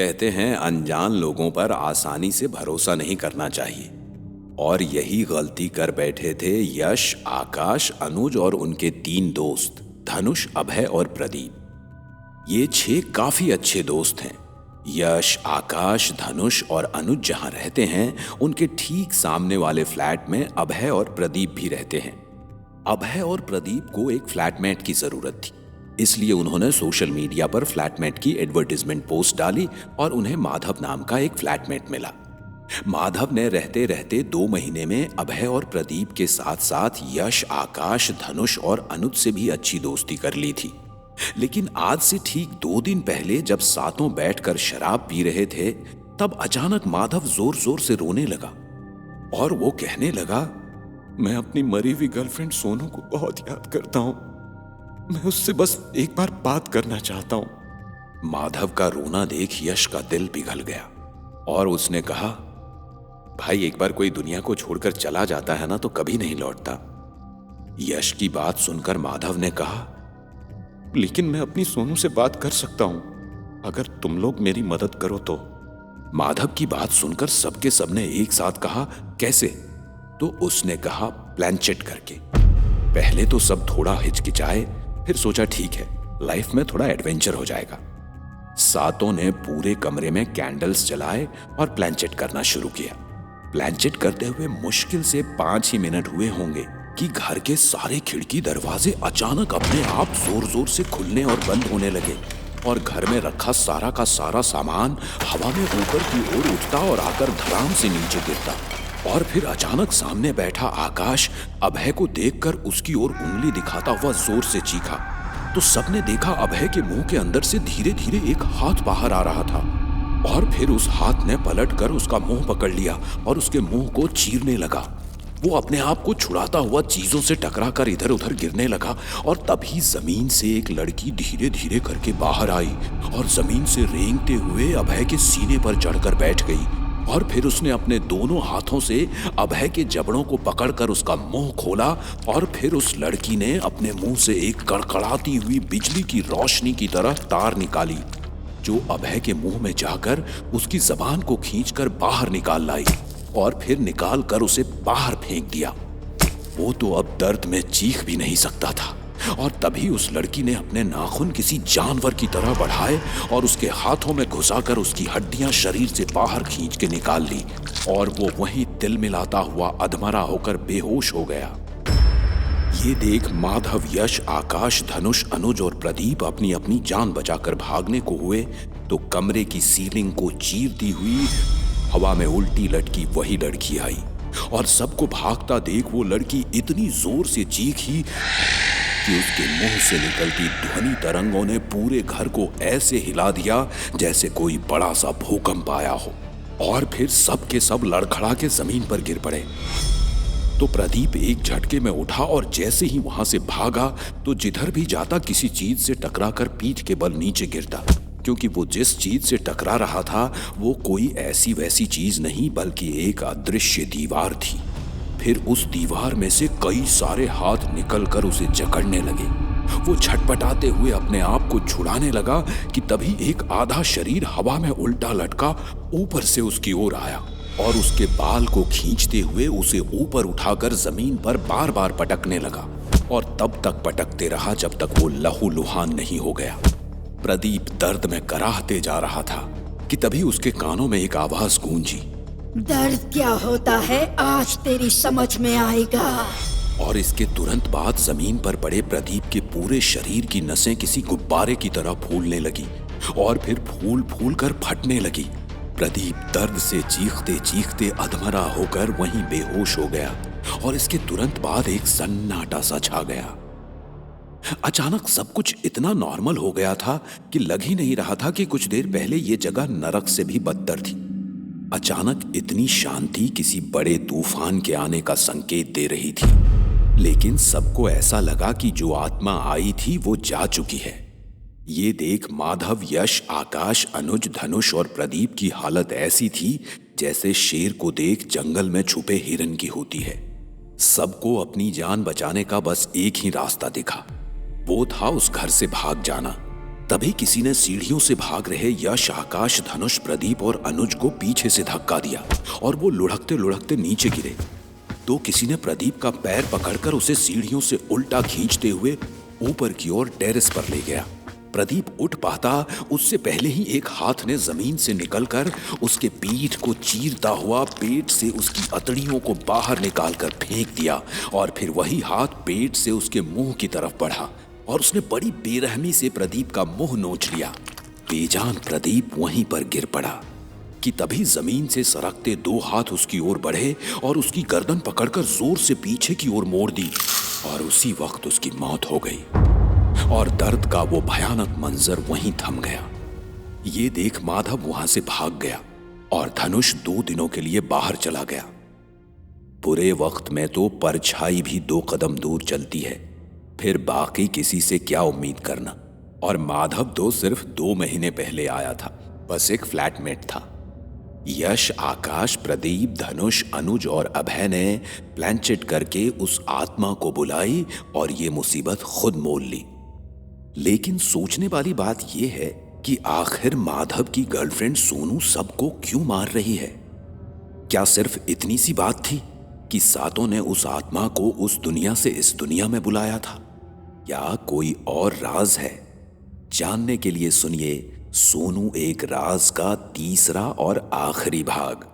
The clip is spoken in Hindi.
कहते हैं अनजान लोगों पर आसानी से भरोसा नहीं करना चाहिए, और यही गलती कर बैठे थे यश, आकाश, अनुज और उनके 3 दोस्त धनुष, अभय और प्रदीप। ये 6 काफी अच्छे दोस्त हैं। यश, आकाश, धनुष और अनुज जहां रहते हैं उनके ठीक सामने वाले फ्लैट में अभय और प्रदीप भी रहते हैं। अभय और प्रदीप को एक फ्लैटमेट की जरूरत थी, इसलिए उन्होंने सोशल मीडिया पर फ्लैटमेट की एडवर्टाइजमेंट पोस्ट डाली और उन्हें माधव नाम का एक फ्लैटमेट मिला। माधव ने रहते रहते 2 महीने में अभय और प्रदीप के साथ साथ यश, आकाश, धनुष और अनुज से भी अच्छी दोस्ती कर ली थी। लेकिन आज से ठीक 2 दिन पहले जब सातों बैठकर शराब पी रहे थे, तब अचानक माधव जोर जोर से रोने लगा और वो कहने लगा, मैं अपनी मरी हुई गर्लफ्रेंड सोनू को बहुत याद करता हूं। मैं उससे बस एक बार बात करना चाहता हूं। माधव का रोना देख यश का दिल पिघल गया और उसने कहा, भाई एक बार कोई दुनिया को छोड़कर चला जाता है ना तो कभी नहीं लौटता। यश की बात सुनकर माधव ने कहा, लेकिन मैं अपनी सोनू से बात कर सकता हूं, अगर तुम लोग मेरी मदद करो तो। माधव की बात सुनकर सबके सबने एक साथ कहा, कैसे? तो उसने कहा, प्लानचेट करके। पहले तो सब थोड़ा हिचकिचाए, फिर सोचा ठीक है, लाइफ में थोड़ा एडवेंचर हो जाएगा। सातों ने पूरे कमरे में कैंडल्स जलाए और प्लानचेट करना शुरू किया। प्लानचेट करते हुए मुश्किल से 5 ही मिनट हुए होंगे कि घर के सारे खिड़की दरवाजे अचानक अपने आप जोर जोर से खुलने और बंद होने लगे और घर में रखा सारा का सारा सामान हवा में ऊपर की ओर उठता और आकर धड़ाम से नीचे गिरता। और फिर अचानक सामने बैठा आकाश अभय को देखकर उसकी ओर उंगली दिखाता हुआ जोर से चीखा। तो सबने देखा अभय के मुंह के अंदर से धीरे धीरे एक हाथ बाहर आ रहा था और फिर उस हाथ ने पलटकर उसका मुंह पकड़ लिया और उसके मुंह को चीरने लगा। वो अपने आप को छुड़ाता हुआ चीजों से टकराकर इधर उधर गिरने लगा और तभी जमीन से एक लड़की धीरे धीरे करके बाहर आई और जमीन से रेंगते हुए अभय के सीने पर चढ़कर बैठ गई। और फिर उसने अपने दोनों हाथों से अभय के जबड़ों को पकड़कर उसका मुंह खोला और फिर उस लड़की ने अपने मुंह से एक कड़कड़ाती हुई बिजली की रोशनी की तरह तार निकाली, जो अभय के मुंह में जाकर उसकी जबान को खींचकर बाहर निकाल लाई और फिर निकाल कर उसे बाहर फेंक दिया। वो तो अब दर्द में चीख भी नहीं सकता था और तभी उस लड़की ने अपने नाखून किसी जानवर की तरह बढ़ाए और उसके हाथों में घुसाकर उसकी हड्डियां शरीर से बाहर खींच के निकाल ली और वो वहीं तिल मिलाता हुआ अधमरा होकर बेहोश हो गया। ये देख माधव, यश, आकाश, धनुष, अनुज और प्रदीप अपनी अपनी जान बचाकर भागने को हुए तो कमरे की सीलिंग को चीरती हुई हवा में उल्टी लटकी वही लड़की आई और सबको भागता देख वो लड़की इतनी जोर से चीखी कि उसके मुंह से निकलती ध्वनि तरंगों ने पूरे घर को ऐसे हिला दिया जैसे कोई बड़ा सा भूकंप आया हो और फिर सब के सब लड़खड़ा के जमीन पर गिर पड़े। तो प्रदीप एक झटके में उठा और जैसे ही वहां से भागा तो जिधर भी जाता किसी चीज से टकराकर पीठ के बल नीचे गिरता, क्योंकि वो जिस चीज से टकरा रहा था वो कोई ऐसी वैसी चीज नहीं बल्कि एक अदृश्य दीवार थी। फिर उस दीवार में से कई सारे हाथ निकलकर उसे जकड़ने लगे। वो छटपटाते हुए अपने आप को छुड़ाने लगा कि तभी एक आधा शरीर हवा में उल्टा लटका ऊपर से उसकी ओर आया और उसके बाल को खींचते हुए उसे ऊपर उठाकर जमीन पर बार बार पटकने लगा और तब तक पटकते रहा जब तक वो लहूलुहान नहीं हो गया। प्रदीप दर्द में कराहते जा रहा था कि तभी उसके कानों में एक आवाज गूंजी, दर्द क्या होता है आज तेरी समझ में आएगा। और इसके तुरंत बाद जमीन पर पड़े प्रदीप के पूरे शरीर की नसें किसी गुब्बारे की तरह फूलने लगी और फिर फूल फूल कर फटने लगी। प्रदीप दर्द से चीखते चीखते अधमरा होकर वहीं बेहोश हो गया और इसके तुरंत बाद एक सन्नाटा सा छा गया। अचानक सब कुछ इतना नॉर्मल हो गया था कि लग ही नहीं रहा था कि कुछ देर पहले ये जगह नरक से भी बदतर थी। अचानक इतनी शांति किसी बड़े तूफान के आने का संकेत दे रही थी, लेकिन सबको ऐसा लगा कि जो आत्मा आई थी वो जा चुकी है। ये देख माधव, यश, आकाश, अनुज, धनुष और प्रदीप की हालत ऐसी थी जैसे शेर को देख जंगल में छुपे हिरन की होती है। सबको अपनी जान बचाने का बस एक ही रास्ता दिखा, वो था उस घर से भाग जाना। तभी किसी ने सीढ़ियों से भाग रहे यश, आकाश, धनुष, प्रदीप और अनुज को पीछे से धक्का दिया और वो लुढ़कते लुढ़कते नीचे गिरे। तो किसी ने प्रदीप का पैर पकड़कर उसे सीढ़ियों से उल्टा खींचते हुए ऊपर की ओर टेरेस पर ले गया। प्रदीप उठ पाता उससे पहले ही एक हाथ ने जमीन से निकलकर उसके पीठ को चीरता हुआ पेट से उसकी अतड़ियों को बाहर निकालकर फेंक दिया और फिर वही हाथ पेट से उसके मुंह की तरफ बढ़ा और उसने बड़ी बेरहमी से प्रदीप का मुंह नोच लिया। बेजान प्रदीप वहीं पर गिर पड़ा कि तभी जमीन से सरकते दो हाथ उसकी ओर बढ़े और उसकी गर्दन पकड़कर जोर से पीछे की ओर मोड़ दी और उसी वक्त उसकी मौत हो गई और दर्द का वो भयानक मंजर वहीं थम गया। ये देख माधव वहां से भाग गया और धनुष 2 दिनों के लिए बाहर चला गया। बुरे वक्त में तो परछाई भी 2 कदम दूर चलती है, फिर बाकी किसी से क्या उम्मीद करना। और माधव तो सिर्फ 2 महीने पहले आया था, बस एक फ्लैटमेट था। यश, आकाश, प्रदीप, धनुष, अनुज और अभय ने प्लानचेट करके उस आत्मा को बुलाई और ये मुसीबत खुद मोल ली। लेकिन सोचने वाली बात यह है कि आखिर माधव की गर्लफ्रेंड सोनू सबको क्यों मार रही है? क्या सिर्फ इतनी सी बात थी कि सातों ने उस आत्मा को उस दुनिया से इस दुनिया में बुलाया था, या कोई और राज है? जानने के लिए सुनिए सोनू एक राज का तीसरा और आखिरी भाग।